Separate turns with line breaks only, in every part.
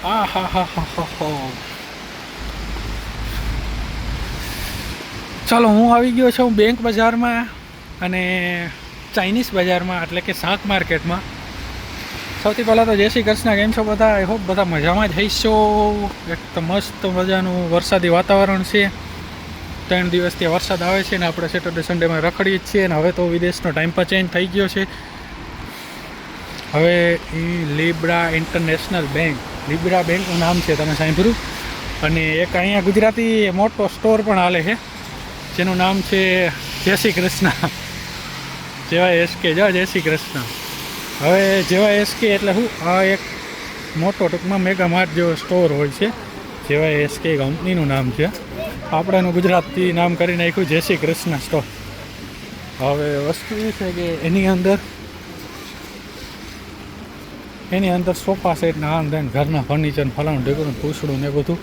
આ હા હા હા હા હા. ચાલો, હું આવી ગયો છું બેંક બજારમાં અને ચાઇનીઝ બજારમાં, એટલે કે શાક માર્કેટમાં. સૌથી પહેલાં તો જય શ્રી કૃષ્ણ. કેમ છો બધા? આઈ હોપ બધા મજામાં જ હઈશો. એક તો મસ્ત મજાનું વરસાદી વાતાવરણ છે. 3 દિવસથી વરસાદ આવે છે ને આપણે સેટરડે સન્ડેમાં રખડીએ જ છીએ. અને હવે તો વિદેશનો ટાઈમ પર ચેન્જ થઈ ગયો છે. હવે એ લીબ્રા ઇન્ટરનેશનલ બેંક, લીબ્રા બેંકનું નામ છે, તમે સાંભળ્યું? અને એક અહીંયા ગુજરાતી મોટો સ્ટોર પણ હાલે છે જેનું નામ છે જય શ્રી કૃષ્ણ. જેવાય એસકે, જય શ્રી કૃષ્ણ. હવે જેવાય એસકે એટલે શું? આ એક મોટો ટૂંકમાં મેગા માર્ટ જેવો સ્ટોર હોય છે. જેવાય એસકે કંપનીનું નામ છે. આપણે એનું ગુજરાતી નામ કરી નાખ્યું જય શ્રી કૃષ્ણ સ્ટોર. હવે વસ્તુ એ છે કે એની અંદર સોફા સેટ ને આમ તેમ ઘરના ફર્નિચર, ફલાણું ઢેકણું, પૂછડું ને બધું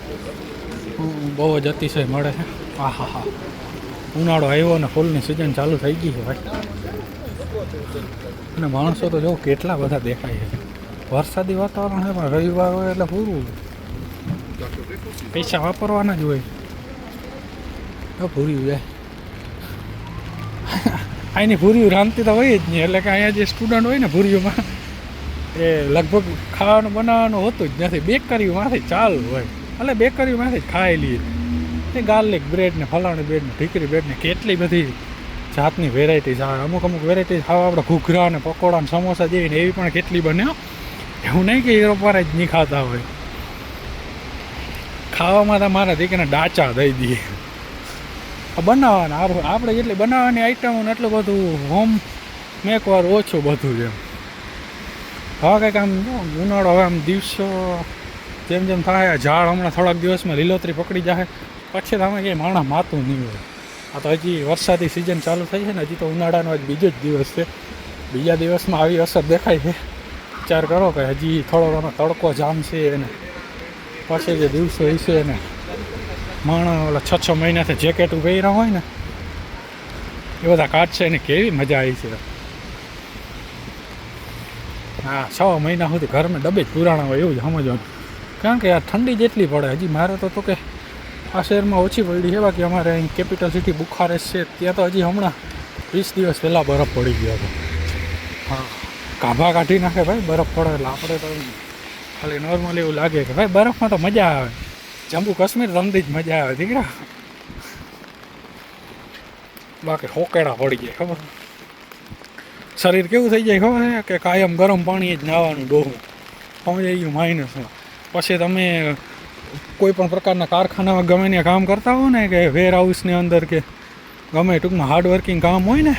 બહુ જ અતિશય મળે છે. હા હા હા. ઉનાળો આવ્યો ને ફૂલની સિઝન ચાલુ થઈ ગઈ છે ભાઈ. અને માણસો તો જો કેટલા બધા દેખાય છે. વરસાદી વાતાવરણ છે પણ રવિવાર હોય એટલે પૂરું પૈસા વાપરવાના જ હોય. ભૂર્યું જાય અહીંની ભૂર્યું રાંધતી તો હોય જ નહીં. એટલે કે અહીંયા જે સ્ટુડન્ટ હોય ને ભૂર્યુંમાં, એ લગભગ ખાવાનું બનાવવાનું હોતું જ નથી. બેકરીમાંથી ચાલુ હોય, એટલે બેકરીમાંથી જ ખાઈ લઈએ. એ ગાર્લિક બ્રેડ ને ફલાણી બ્રેડ ને ઢીકરી બ્રેડ ને કેટલી બધી જાતની વેરાયટીઝ આવે. અમુક વેરાયટીઝ ખાવા આપણે ઘૂઘરા ને પકોડા ને સમોસા જેવી ને એવી પણ કેટલી બને. એવું નહીં કે યુરોપવાળા જ નહીં ખાતા હોય. ખાવામાં તો મારા દીકરાને ડાચા દઈ દઈએ. બનાવવાના આપણે જેટલી બનાવવાની આઈટમો ને એટલું બધું હોમ મેકવાર ઓછું બધું એમ. હવે કંઈક આમ ઉનાળો હવે આમ દિવસો જેમ જેમ થાય, ઝાડ હમણાં થોડાક દિવસમાં લીલોતરી પકડી જાય પછી તમે કંઈ માણસ માતું નહીં હોય. આ તો હજી વરસાદી સિઝન ચાલુ થઈ છે ને, હજી તો ઉનાળાનો આજ બીજો જ દિવસ છે. બીજા દિવસમાં આવી અસર દેખાય છે. વિચાર કરો કે હજી થોડો ઘણો તડકો જામશે અને પછી જે દિવસો હશે ને માણસ ઓલા 6 મહિનાથી જેકેટું પહેર્યા હોય ને એ બધા કાઢશે ને કેવી મજા આવી છે. હા, 6 મહિના સુધી ઘરમાં ડબ્બે જ પુરાણા હોય એવું જ સમજવાનું. કારણ કે આ ઠંડી જેટલી પડે. હજી મારે તો કે આ શહેરમાં ઓછી પડી છે. બાકી અમારે અહીં કેપિટલ સિટી બુખારેસ્ટ છે, ત્યાં તો હજી હમણાં 20 દિવસ પહેલાં બરફ પડી ગયો હતો. હા, ગાભા કાઢી નાખે ભાઈ બરફ પડે એટલે. આપણે તો ખાલી નોર્મલી એવું લાગે કે ભાઈ બરફમાં તો મજા આવે. જમ્મુ કાશ્મીર રમતી જ મજા આવે દીકરા. બાકી હોકેડા પડી જાય ખબર. શરીર કેવું થઈ જાય ખબર છે કે કાયમ ગરમ પાણી જ નાવાનું ડોહું સમજાઈ ગયું માઇનસમાં. પછી તમે કોઈ પણ પ્રકારના કારખાનામાં ગમે ત્યાં કામ કરતા હો ને, કે વેર હાઉસની અંદર કે ગમે ટૂંકમાં હાર્ડવર્કિંગ કામ હોય ને,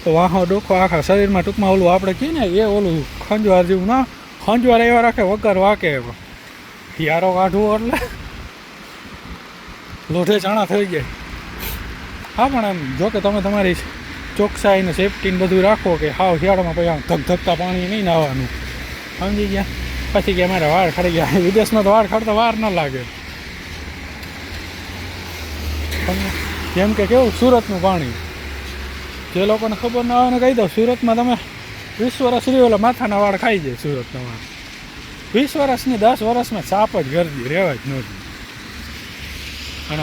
તો વાહો ડોખો આખા શરીરમાં ટૂંકમાં ઓલું આપણે કહીએ ને એ ઓલું ખંજવાર જેવું ના, ખંજવાર એવા રાખે વગર વાકે. યારો કાઢવો એટલે લોઢે ચાણા થઈ જાય. હા, પણ એમ જો કે તમે તમારી ચોકસાઈ ને સેફટી ને બધું રાખો કે હાવ શિયાળામાં પછી આમ ધગધગતા પાણી નહીં નાહવાનું. સમજી ગયા? પછી કે અમારે વાળ ખડી ગયા. વિદેશમાં તો વાળ ખડતા વાર ન લાગે. જેમ કે કેવું સુરતનું પાણી, જે લોકોને ખબર ના આવે ને કહી દો, સુરતમાં તમે 20 વર્ષ રહ્યો એટલે માથાના વાળ ખાઈ જાય. સુરતના વાળ 20 વર્ષની 10 વર્ષમાં સાપ જ ગરદી રહેવા જ નથી. અને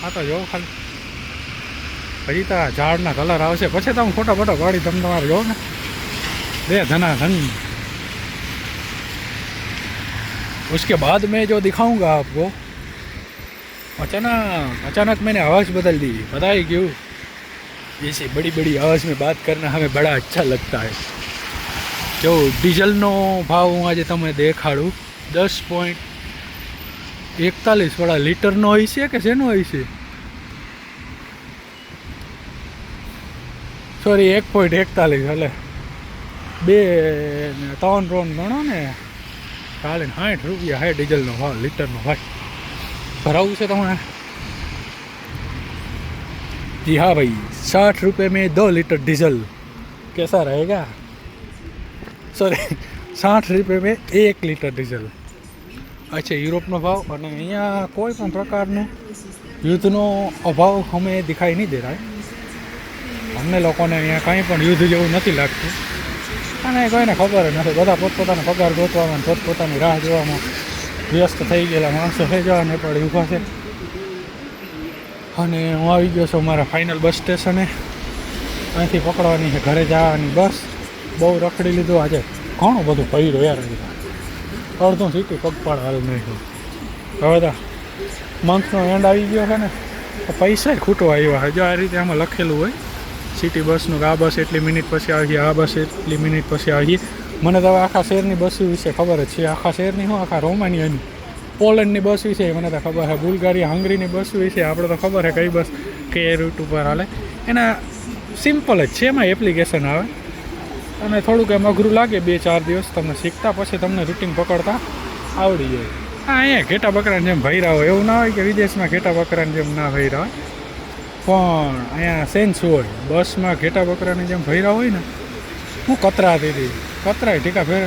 હા તો જો ખાલી હજી તો ઝાડના કલર આવશે પછી તમે ફોટો પાડી તમે તમારે જો ને दे धनाधन। उसके बाद में जो दिखाऊंगा आपको, अचानक मैंने आवाज़ बदल दी, पता है क्यों? जैसे बड़ी बड़ी आवाज़ में बात करना हमें बड़ा अच्छा लगता है। जो डीजलનો ભાવ હું આજે તમે દેખાડું 10.41 વાળા લીટરનો હોય છે કે શેનો હોય છે? સોરી 1.41 એટલે 2-3 રોન ગણો ને, ચાલે 60 રૂપિયા है डीजल નો भाव લીટરનો। भाई भराવું છે તમારે? जी हाँ भाई, 60 रुपये में 2 लीटर डीजल कैसा रहेगा? सॉरी 60 रुपये में 1 लीटर डीजल। अच्छा, यूरोपનો ભાવ। અને અહીંયા કોઈ પણ પ્રકારનું યુદ્ધનો અભાવ હમે દિખાઈ નહીં દે રહા है। અમને લોકોને અહીંયા કાંઈ પણ યુદ્ધ જેવું નથી લાગતું। અને કોઈને ખબર જ નથી, બધા પોતપોતાનો પગાર ગોતવામાં પોતપોતાની રાહ જોવામાં વ્યસ્ત થઈ ગયેલા માણસો થઈ જવા નેપાળી ઊભા છે. અને હું આવી ગયો છું મારા ફાઇનલ બસ સ્ટેશને. અહીંથી પકડવાની છે ઘરે જવાની બસ. બહુ રખડી લીધું આજે, ઘણું બધું પડ્યું યાર. અડધું સિટી પગપાળ હાલ નહીં. હવે તો મંથનો એન્ડ આવી ગયો છે ને, તો પૈસા ખૂટવા આવ્યા છે. જો આ રીતે આમાં લખેલું હોય સિટી બસનું કે આ બસ એટલી મિનિટ પછી આવી, આ બસ એટલી મિનિટ પછી આવી. મને તો હવે આખા શહેરની બસ વિશે ખબર જ છે. આખા શહેરની શું, આખા રોમાનિયાની, પોલેન્ડની બસ વિશે મને તો ખબર છે, બુલ્ગારિયા હંગરીની બસ વિશે આપણે તો ખબર છે કઈ બસ કઈ રૂટ ઉપર હાલે. એના સિમ્પલ જ છે, એમાં એપ્લિકેશન આવે અને થોડુંક એમ અઘરું લાગે 2-4 દિવસ તમને શીખતા, પછી તમને રૂટિંગ પકડતા આવડી જાય. હા, અહીંયા ઘેટા બકરાની જેમ ભૈરા હોય એવું ના હોય કે વિદેશમાં ઘેટા બકરાની જેમ ના ભૈરા હોય, પણ અહીંયા સેન્સ હોય. બસમાં ઘેટા બકરાની જેમ ભૈરા હોય ને, હું કતરાતી હતી, કતરાય ટીકા ફેર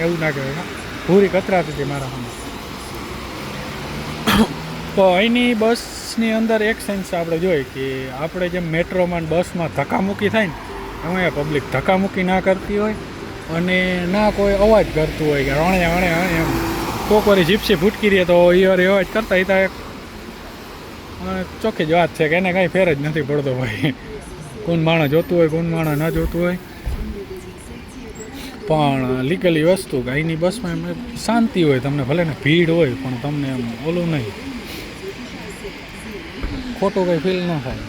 એવું ના કહેવાય, પૂરી કતરાતી હતી મારા સામે. તો અહીંની બસની અંદર એક સેન્સ આપણે જોઈએ કે આપણે જેમ મેટ્રોમાં બસમાં ધક્કામુક્કી થાય ને, એમાં પબ્લિક ધક્કામુક્કી ના કરતી હોય અને ના કોઈ અવાજ કરતું હોય કે રણે અણે એમ. કોક વારી જીપ્સી ફૂટકી રહે તો એ વાર અવાજ કરતા એ તો ચોખ્ખી જ વાત છે કે એને કાંઈ ફેર જ નથી પડતો ભાઈ. કોણ માણસ જોતું હોય, કોણ માણસ ના જોતું હોય. પણ લીગલી વસ્તુ કે અહીંની બસમાં એમ શાંતિ હોય, તમને ભલે ને ભીડ હોય પણ તમને એમ ઓલું નહીં, ખોટું કંઈ ફીલ ન થાય.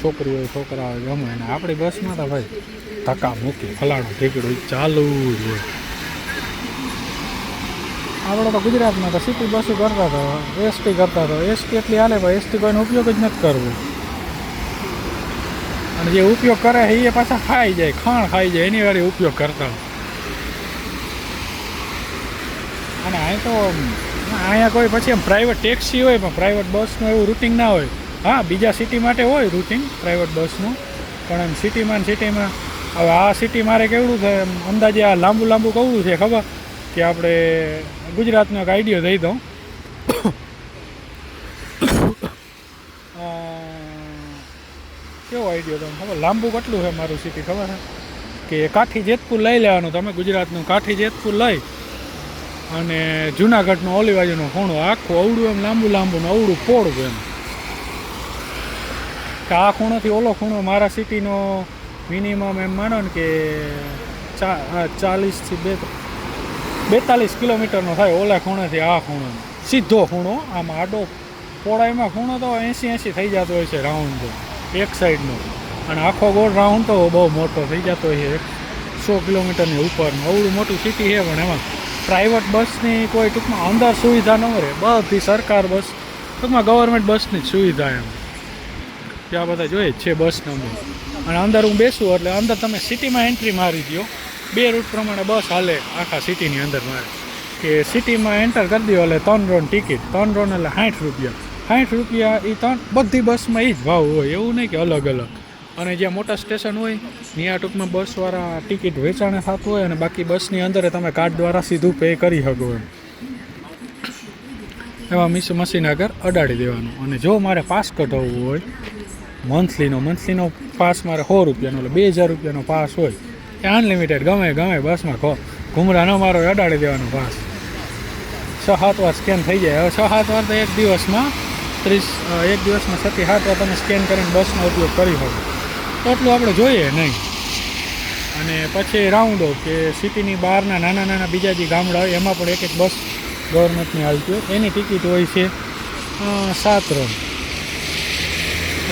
છોકરી હોય, છોકરા હોય, ગમે. અને આપણી બસમાં તો ભાઈ ધક્કા મૂકી ફલાણું ઠીકડું ચાલુ જ હોય. આપણે તો ગુજરાતમાં તો સિટી બસો કરતા હતો, એસટી કરતા હતો. એસટી એટલી હાલે ભાઈ, એસટી કોઈનો ઉપયોગ જ નથી કરવો. અને જે ઉપયોગ કરે એ પાછા ખાઈ જાય, ખાણ ખાઈ જાય, એની વાળી ઉપયોગ કરતા. અને અહીં તો અહીંયા કોઈ પછી એમ પ્રાઇવેટ ટેક્સી હોય પણ પ્રાઇવેટ બસનું એવું રૂટિંગ ના હોય. હા, બીજા સિટી માટે હોય રૂટિંગ પ્રાઇવેટ બસનું, પણ એમ સિટીમાં હવે આ સિટી મારે કેવડું છે એમ અંદાજે આ લાંબુ કવડું છે ખબર કે આપણે ગુજરાતનો એક આઈડિયો દઈ દઉં. કેવો આઈડિયો તમને ખબર? લાંબુ કેટલું છે મારું સિટી ખબર છે કે કાઠી જેતપુર લઈ લેવાનું તમે, ગુજરાતનું કાઠી જેતપુર લઈ અને જુનાગઢનું ઓલી બાજુનું ખૂણું આખું અવડું એમ લાંબુ ને અવડું પોળું એમ. કે આ ખૂણોથી ઓલો ખૂણો મારા સિટીનો મિનિમમ એમ માનો ને કે 40 થી 42 કિલોમીટરનો થાય. ઓલા ખૂણેથી આ ખૂણો સીધો ખૂણો, આમાં આડો પહોળાઈમાં ખૂણો તો 80 થઈ જતો હોય છે રાઉન્ડ એક સાઈડનો. અને આખો ગોળ રાઉન્ડ તો બહુ મોટો થઈ જતો હોય છે, 100 કિલોમીટરની ઉપરનું અવડું મોટું સિટી છે. પણ એમાં પ્રાઇવેટ બસની કોઈ ટૂંકમાં અંદર સુવિધા ન રહે, બધી સરકાર બસ ટૂંકમાં ગવર્મેન્ટ બસની જ સુવિધા એમ ત્યાં બધા જોઈએ જ છે બસનો. અને અંદર હું બેસું એટલે અંદર તમે સિટીમાં એન્ટ્રી મારી દો, 2 રૂટ પ્રમાણે બસ હાલે આખા સિટીની અંદર. મારે કે સિટીમાં એન્ટર કરી દો એટલે 3 રોની ટિકિટ, 3 રોન એટલે 60 રૂપિયા. 60 રૂપિયા એ બધી બસમાં એ જ ભાવ હોય, એવું નહીં કે અલગ અલગ. અને જ્યાં મોટા સ્ટેશન હોય ત્યાં ટૂંકમાં બસવાળા ટિકિટ વેચાણ થતું હોય અને બાકી બસની અંદર તમે કાર્ડ દ્વારા સીધું પે કરી શકો એમ. એવા મશીન આગળ અડાડી દેવાનું. અને જો મારે પાસ કઢાવવું હોય મંથલીનો પાસ મારે 100 રૂપિયાનો એટલે 2000 રૂપિયાનો પાસ હોય, એ અનલિમિટેડ ગમે બસમાં ઘૂમરા ન મારો અડાડી દેવાનો પાસ. 6-7 વાર સ્કેન થઈ જાય. હવે 6-7 વાર તો એક દિવસમાં 7-8 વાર તમે સ્કેન કરીને બસનો ઉપયોગ કરી શકો. એટલું આપણે જોઈએ નહીં. અને પછી રાઉન્ડો કે સિટીની બહારના નાના બીજા જે ગામડા હોય એમાં પણ એક બસ ગવર્મેન્ટની હાલતી હોય, એની ટિકિટ હોય છે 7 રોન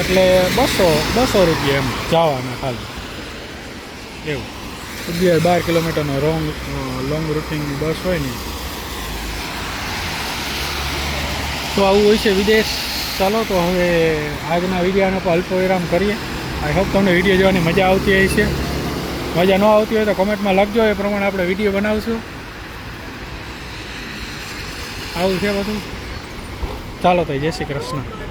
એટલે 200 રૂપિયા એમ જવાના ખાલી. એવું 12 કિલોમીટરનો લોંગ રૂટિંગની બસ હોય ને તો આવું હોય છે વિદેશ. ચાલો તો હવે આજના વિડીયોનો પર અલ્પ વિરામ કરીએ. આઈ હોપ તમને વિડીયો જોવાની મજા આવતી હોય છે. મજા ન આવતી હોય તો કોમેન્ટમાં લખજો, એ પ્રમાણે આપણે વિડીયો બનાવશું. આવું છે બધું. ચાલો તો જય શ્રી કૃષ્ણ.